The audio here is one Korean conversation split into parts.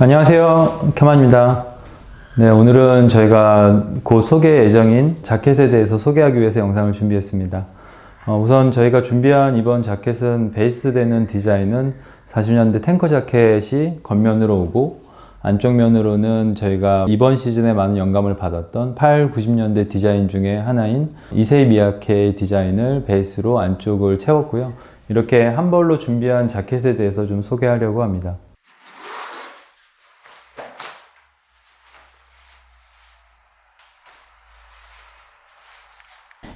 안녕하세요. 켜만입니다. 네, 오늘은 저희가 곧 소개 예정인 자켓에 대해서 소개하기 위해서 영상을 준비했습니다. 우선 저희가 준비한 이번 자켓은 베이스 되는 디자인은 40년대 탱커 자켓이 겉면으로 오고, 안쪽 면으로는 저희가 이번 시즌에 많은 영감을 받았던 8, 90년대 디자인 중에 하나인 이세이 미야케의 디자인을 베이스로 안쪽을 채웠고요. 이렇게 한 벌로 준비한 자켓에 대해서 좀 소개하려고 합니다.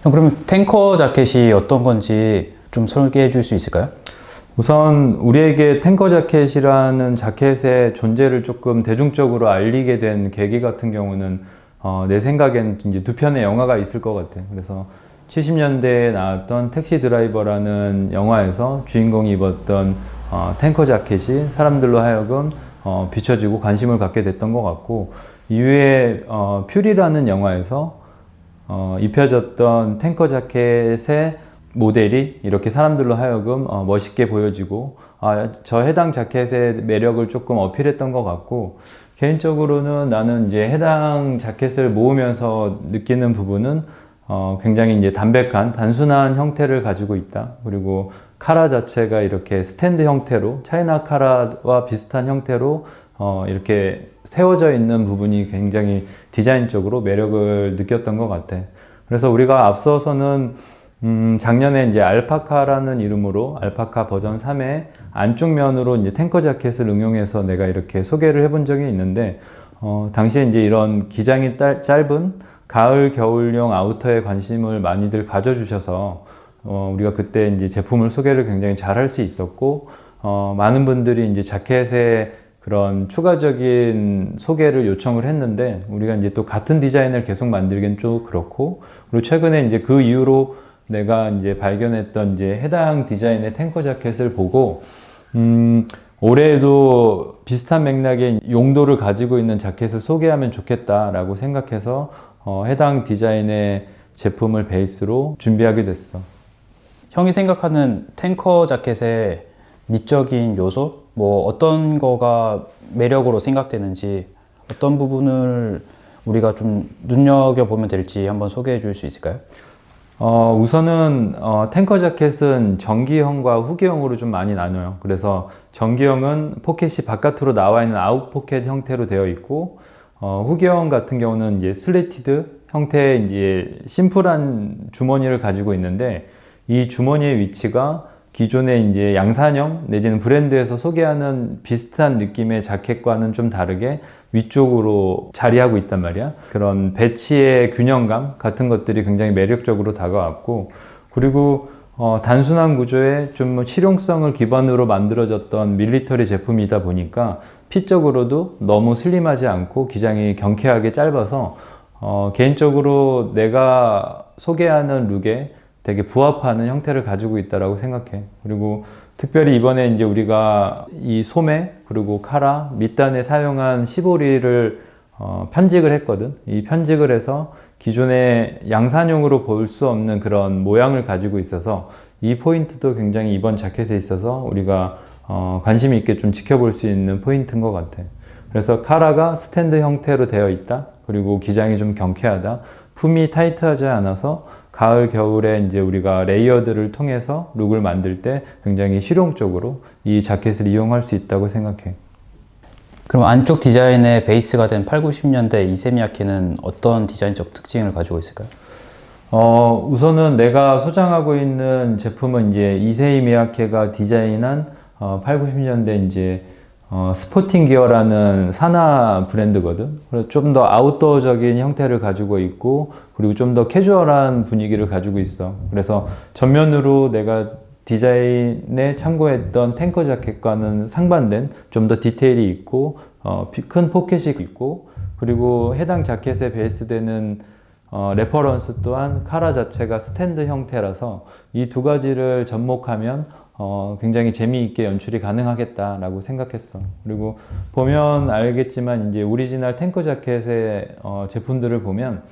그러면 탱커 자켓이 어떤 건지 좀 설계해 줄 수 있을까요? 우선 우리에게 탱커 자켓이라는 자켓의 존재를 조금 대중적으로 알리게 된 계기 같은 경우는 내 생각엔 이제 두 편의 영화가 있을 것 같아요. 그래서 70년대에 나왔던 택시 드라이버라는 영화에서 주인공이 입었던 탱커 자켓이 사람들로 하여금 비춰지고 관심을 갖게 됐던 것 같고, 이후에 퓨리라는 영화에서 입혀졌던 탱커 자켓의 모델이 이렇게 사람들로 하여금 멋있게 보여지고, 저 해당 자켓의 매력을 조금 어필했던 것 같고, 개인적으로는 나는 이제 해당 자켓을 모으면서 느끼는 부분은 굉장히 이제 담백한 단순한 형태를 가지고 있다. 그리고 카라 자체가 이렇게 스탠드 형태로, 차이나 카라와 비슷한 형태로 이렇게 세워져 있는 부분이 굉장히 디자인적으로 매력을 느꼈던 것 같아. 그래서 우리가 앞서서는 작년에 이제 알파카라는 이름으로 알파카 버전 3의 안쪽 면으로 이제 탱커 자켓을 응용해서 내가 이렇게 소개를 해본 적이 있는데, 당시에 이제 이런 기장이 짧은 가을 겨울용 아우터에 관심을 많이들 가져주셔서 우리가 그때 이제 제품을 소개를 굉장히 잘 할 수 있었고, 많은 분들이 이제 자켓에 그런 추가적인 소개를 요청을 했는데, 우리가 이제 또 같은 디자인을 계속 만들기는 좀 그렇고, 그리고 최근에 이제 그 이후로 내가 이제 발견했던 이제 해당 디자인의 탱커 자켓을 보고, 올해에도 비슷한 맥락의 용도를 가지고 있는 자켓을 소개하면 좋겠다라고 생각해서 해당 디자인의 제품을 베이스로 준비하게 됐어. 형이 생각하는 탱커 자켓의 미적인 요소? 뭐 어떤 거가 매력으로 생각되는지, 어떤 부분을 우리가 좀 눈여겨보면 될지 한번 소개해 줄 수 있을까요? 우선은 탱커 자켓은 전기형과 후기형으로 좀 많이 나눠요. 그래서 전기형은 포켓이 바깥으로 나와 있는 아웃 포켓 형태로 되어 있고, 후기형 같은 경우는 이제 슬리티드 형태의 이제 심플한 주머니를 가지고 있는데, 이 주머니의 위치가 기존의 이제 양산형 내지는 브랜드에서 소개하는 비슷한 느낌의 자켓과는 좀 다르게 위쪽으로 자리하고 있단 말이야. 그런 배치의 균형감 같은 것들이 굉장히 매력적으로 다가왔고, 그리고 단순한 구조에 좀 실용성을 기반으로 만들어졌던 밀리터리 제품이다 보니까 핏적으로도 너무 슬림하지 않고 기장이 경쾌하게 짧아서 개인적으로 내가 소개하는 룩에 되게 부합하는 형태를 가지고 있다고 생각해. 그리고 특별히 이번에 이제 우리가 이 소매 그리고 카라 밑단에 사용한 시보리를 편직을 했거든. 이 편직을 해서 기존의 양산용으로 볼 수 없는 그런 모양을 가지고 있어서 이 포인트도 굉장히 이번 자켓에 있어서 우리가 관심 있게 좀 지켜볼 수 있는 포인트인 것 같아. 그래서 카라가 스탠드 형태로 되어 있다. 그리고 기장이 좀 경쾌하다. 품이 타이트하지 않아서 가을, 겨울에 이제 우리가 레이어드를 통해서 룩을 만들 때 굉장히 실용적으로 이 자켓을 이용할 수 있다고 생각해. 그럼 안쪽 디자인의 베이스가 된 8, 90년대 이세미야케는 어떤 디자인적 특징을 가지고 있을까요? 우선은 내가 소장하고 있는 제품은 이제 이세이 미야케가 디자인한 8, 90년대 이제 스포팅 기어라는 산화 브랜드거든. 그래서 좀 더 아웃도어적인 형태를 가지고 있고, 그리고 좀 더 캐주얼한 분위기를 가지고 있어. 그래서 전면으로 내가 디자인에 참고했던 탱커 자켓과는 상반된 좀 더 디테일이 있고, 큰 포켓이 있고, 그리고 해당 자켓에 베이스되는 레퍼런스 또한 카라 자체가 스탠드 형태라서 이 두 가지를 접목하면 굉장히 재미있게 연출이 가능하겠다라고 생각했어. 그리고 보면 알겠지만 이제 오리지널 탱커 자켓의 제품들을 보면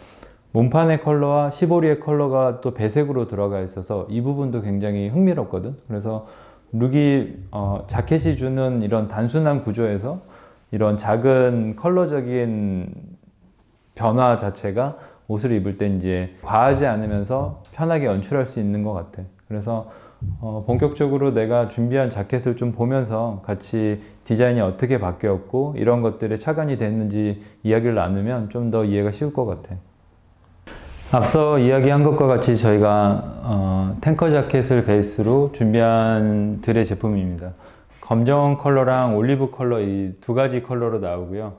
몸판의 컬러와 시보리의 컬러가 또 배색으로 들어가 있어서 이 부분도 굉장히 흥미롭거든. 그래서 룩이 자켓이 주는 이런 단순한 구조에서 이런 작은 컬러적인 변화 자체가 옷을 입을 때 이제 과하지 않으면서 편하게 연출할 수 있는 것 같아. 그래서 본격적으로 내가 준비한 자켓을 좀 보면서 같이 디자인이 어떻게 바뀌었고 이런 것들에 차관이 됐는지 이야기를 나누면 좀 더 이해가 쉬울 것 같아. 앞서 이야기한 것과 같이 저희가 탱커 자켓을 베이스로 준비한 드레 제품입니다. 검정 컬러랑 올리브 컬러 이 두 가지 컬러로 나오고요.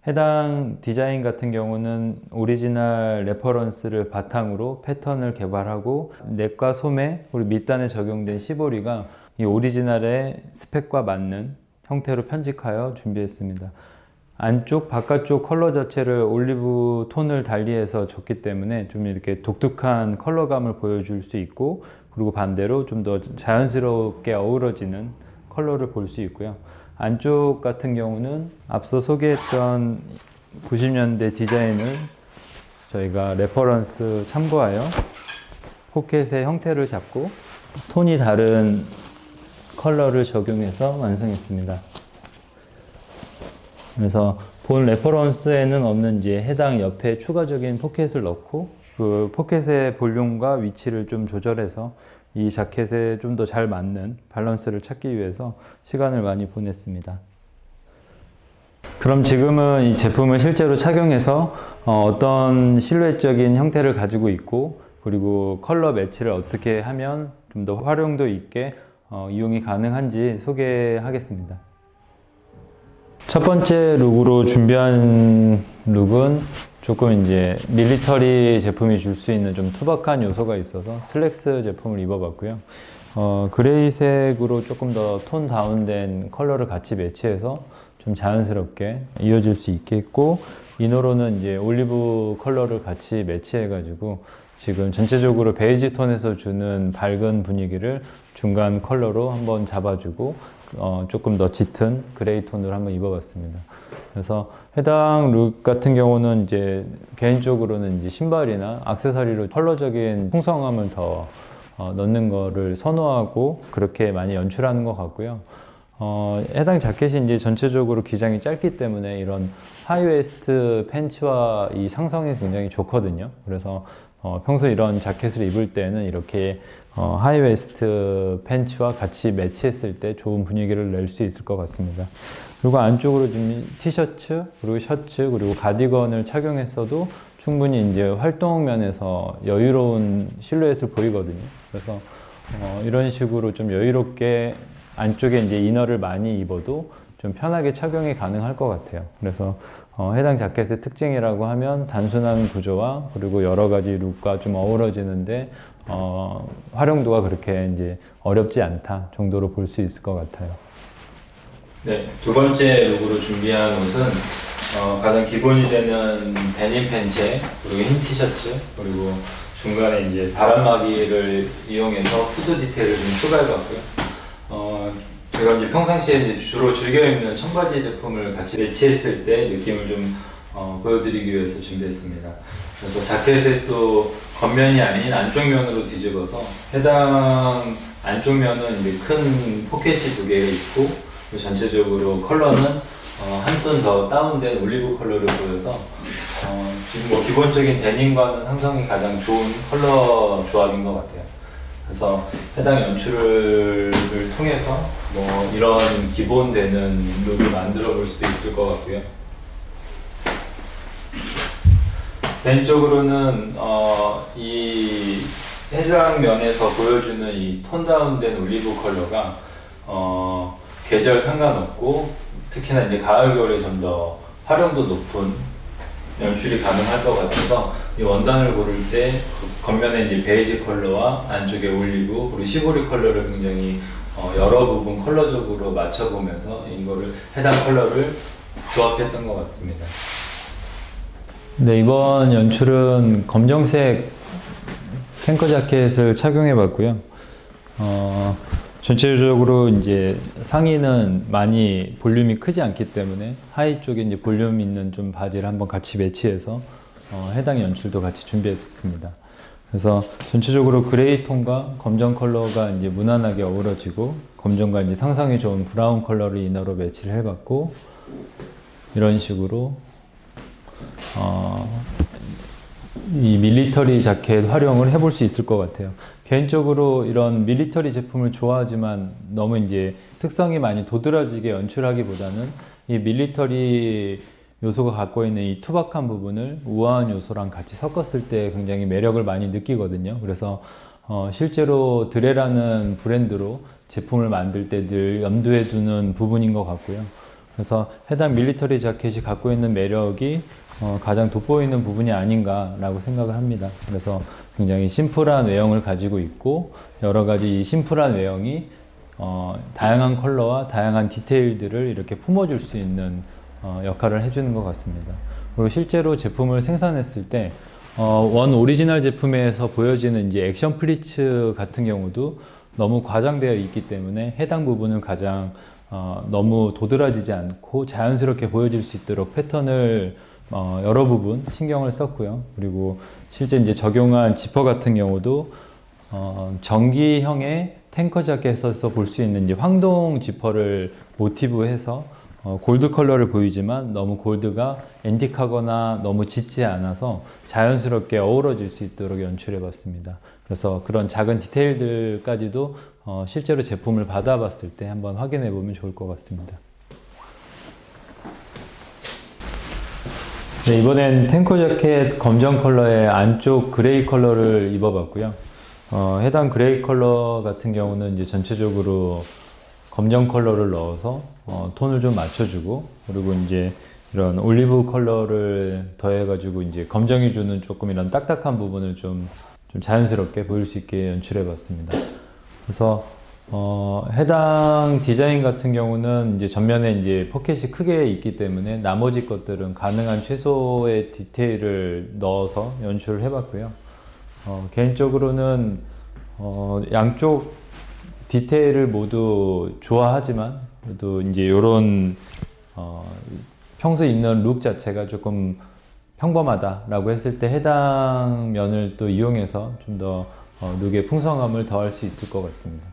해당 디자인 같은 경우는 오리지널 레퍼런스를 바탕으로 패턴을 개발하고 넥과 소매 그리고 밑단에 적용된 시보리가 이 오리지널의 스펙과 맞는 형태로 편집하여 준비했습니다. 안쪽, 바깥쪽 컬러 자체를 올리브 톤을 달리해서 줬기 때문에 좀 이렇게 독특한 컬러감을 보여줄 수 있고 그리고 반대로 좀 더 자연스럽게 어우러지는 컬러를 볼 수 있고요. 안쪽 같은 경우는 앞서 소개했던 90년대 디자인을 저희가 레퍼런스 참고하여 포켓의 형태를 잡고 톤이 다른 컬러를 적용해서 완성했습니다. 그래서 본 레퍼런스에는 없는 이제 해당 옆에 추가적인 포켓을 넣고 그 포켓의 볼륨과 위치를 좀 조절해서 이 자켓에 좀 더 잘 맞는 밸런스를 찾기 위해서 시간을 많이 보냈습니다. 그럼 지금은 이 제품을 실제로 착용해서 어떤 실루엣적인 형태를 가지고 있고 그리고 컬러 매치를 어떻게 하면 좀 더 활용도 있게 이용이 가능한지 소개하겠습니다. 첫 번째 룩으로 준비한 룩은 조금 이제 밀리터리 제품이 줄 수 있는 좀 투박한 요소가 있어서 슬랙스 제품을 입어봤고요. 그레이색으로 조금 더 톤 다운된 컬러를 같이 매치해서 좀 자연스럽게 이어질 수 있겠고, 이너로는 이제 올리브 컬러를 같이 매치해가지고 지금 전체적으로 베이지 톤에서 주는 밝은 분위기를 중간 컬러로 한번 잡아주고 조금 더 짙은 그레이 톤으로 한번 입어봤습니다. 그래서 해당 룩 같은 경우는 이제 개인적으로는 이제 신발이나 액세서리로 컬러적인 풍성함을 더 넣는 거를 선호하고 그렇게 많이 연출하는 것 같고요. 해당 자켓이 이제 전체적으로 기장이 짧기 때문에 이런 하이웨스트 팬츠와 이 상성이 굉장히 좋거든요. 그래서 평소 이런 자켓을 입을 때는 이렇게 하이웨스트 팬츠와 같이 매치했을 때 좋은 분위기를 낼 수 있을 것 같습니다. 그리고 안쪽으로 좀 티셔츠, 그리고 셔츠, 그리고 가디건을 착용했어도 충분히 이제 활동 면에서 여유로운 실루엣을 보이거든요. 그래서 이런 식으로 좀 여유롭게 안쪽에 이제 이너를 많이 입어도 좀 편하게 착용이 가능할 것 같아요. 그래서 해당 자켓의 특징이라고 하면 단순한 구조와 그리고 여러 가지 룩과 좀 어우러지는데 활용도가 그렇게 이제 어렵지 않다 정도로 볼 수 있을 것 같아요. 네, 두 번째 룩으로 준비한 옷은 가장 기본이 되는 데님 팬츠에 그리고 흰 티셔츠 그리고 중간에 이제 바람막이를 이용해서 후드 디테일을 좀 추가해봤고요. 제가 이제 평상시에 이제 주로 즐겨 입는 청바지 제품을 같이 매치했을 때 느낌을 좀 보여드리기 위해서 준비했습니다. 그래서 자켓의 또 겉면이 아닌 안쪽 면으로 뒤집어서 해당 안쪽 면은 이제 큰 포켓이 두 개가 있고 전체적으로 컬러는 한 톤 더 다운된 올리브 컬러를 보여서 지금 뭐 기본적인 데님과는 상성이 가장 좋은 컬러 조합인 것 같아요. 그래서 해당 연출을 통해서 뭐 이런 기본 되는 룩을 만들어 볼 수도 있을 것 같고요. 왼쪽으로는 이 해당 면에서 보여주는 이 톤 다운된 올리브 컬러가 계절 상관없고 특히나 이제 가을 겨울에 좀 더 활용도 높은 연출이 가능할 것 같아서 이 원단을 고를 때 겉면에 이제 베이지 컬러와 안쪽에 올리브 그리고 시보리 컬러를 굉장히 여러 부분 컬러적으로 맞춰보면서 이거를 해당 컬러를 조합했던 것 같습니다. 네, 이번 연출은 검정색 탱커 자켓을 착용해봤고요. 전체적으로 이제 상의는 많이 볼륨이 크지 않기 때문에 하의 쪽에 이제 볼륨 있는 좀 바지를 한번 같이 매치해서 해당 연출도 같이 준비했습니다. 그래서 전체적으로 그레이 톤과 검정 컬러가 이제 무난하게 어우러지고 검정과 이제 상상이 좋은 브라운 컬러를 이너로 매치를 해봤고 이런 식으로 이 밀리터리 자켓 활용을 해볼 수 있을 것 같아요. 개인적으로 이런 밀리터리 제품을 좋아하지만 너무 이제 특성이 많이 도드라지게 연출하기보다는 이 밀리터리 요소가 갖고 있는 이 투박한 부분을 우아한 요소랑 같이 섞었을 때 굉장히 매력을 많이 느끼거든요. 그래서 실제로 드레라는 브랜드로 제품을 만들 때 늘 염두에 두는 부분인 것 같고요. 그래서 해당 밀리터리 자켓이 갖고 있는 매력이 가장 돋보이는 부분이 아닌가라고 생각을 합니다. 그래서 굉장히 심플한 외형을 가지고 있고 여러 가지 이 심플한 외형이 다양한 컬러와 다양한 디테일들을 이렇게 품어줄 수 있는 역할을 해주는 것 같습니다. 그리고 실제로 제품을 생산했을 때 원 오리지널 제품에서 보여지는 이제 액션 플리츠 같은 경우도 너무 과장되어 있기 때문에 해당 부분을 가장 너무 도드라지지 않고 자연스럽게 보여질 수 있도록 패턴을 여러 부분 신경을 썼고요. 그리고 실제 이제 적용한 지퍼 같은 경우도 전기형의 탱커 자켓에서 볼 수 있는 이제 황동 지퍼를 모티브해서 골드 컬러를 보이지만 너무 골드가 앤틱하거나 너무 짙지 않아서 자연스럽게 어우러질 수 있도록 연출해 봤습니다. 그래서 그런 작은 디테일들까지도 실제로 제품을 받아봤을 때 한번 확인해 보면 좋을 것 같습니다. 네, 이번엔 탱커 자켓 검정 컬러의 안쪽 그레이 컬러를 입어봤고요. 해당 그레이 컬러 같은 경우는 이제 전체적으로 검정 컬러를 넣어서 톤을 좀 맞춰주고 그리고 이제 이런 올리브 컬러를 더해가지고 이제 검정이 주는 조금 이런 딱딱한 부분을 좀 자연스럽게 보일 수 있게 연출해봤습니다. 그래서 해당 디자인 같은 경우는 이제 전면에 이제 포켓이 크게 있기 때문에 나머지 것들은 가능한 최소의 디테일을 넣어서 연출을 해봤고요. 개인적으로는 양쪽 디테일을 모두 좋아하지만 그래도 이제 이런 평소에 입는 룩 자체가 조금 평범하다라고 했을 때 해당 면을 또 이용해서 좀 더 룩의 풍성함을 더할 수 있을 것 같습니다.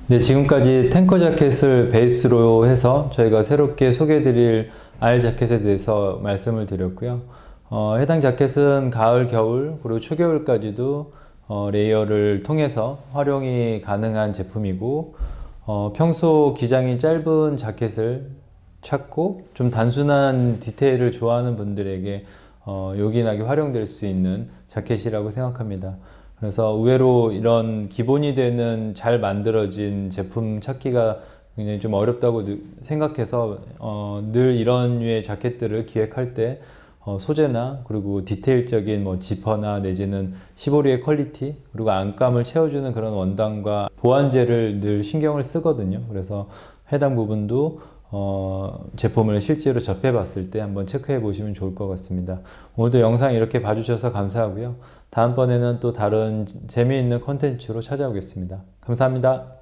네, 지금까지 탱커 자켓을 베이스로 해서 저희가 새롭게 소개해드릴 R 자켓에 대해서 말씀을 드렸고요. 해당 자켓은 가을, 겨울, 그리고 초겨울까지도 레이어를 통해서 활용이 가능한 제품이고 평소 기장이 짧은 자켓을 찾고 좀 단순한 디테일을 좋아하는 분들에게 요긴하게 활용될 수 있는 자켓이라고 생각합니다. 그래서 의외로 이런 기본이 되는 잘 만들어진 제품 찾기가 굉장히 좀 어렵다고 생각해서 늘 이런 류의 자켓들을 기획할 때 소재나 그리고 디테일적인 뭐 지퍼나 내지는 시보리의 퀄리티 그리고 안감을 채워주는 그런 원단과 보완제를 늘 신경을 쓰거든요. 그래서 해당 부분도 제품을 실제로 접해 봤을 때 한번 체크해 보시면 좋을 것 같습니다. 오늘도 영상 이렇게 봐주셔서 감사하고요. 다음번에는 또 다른 재미있는 컨텐츠로 찾아오겠습니다. 감사합니다.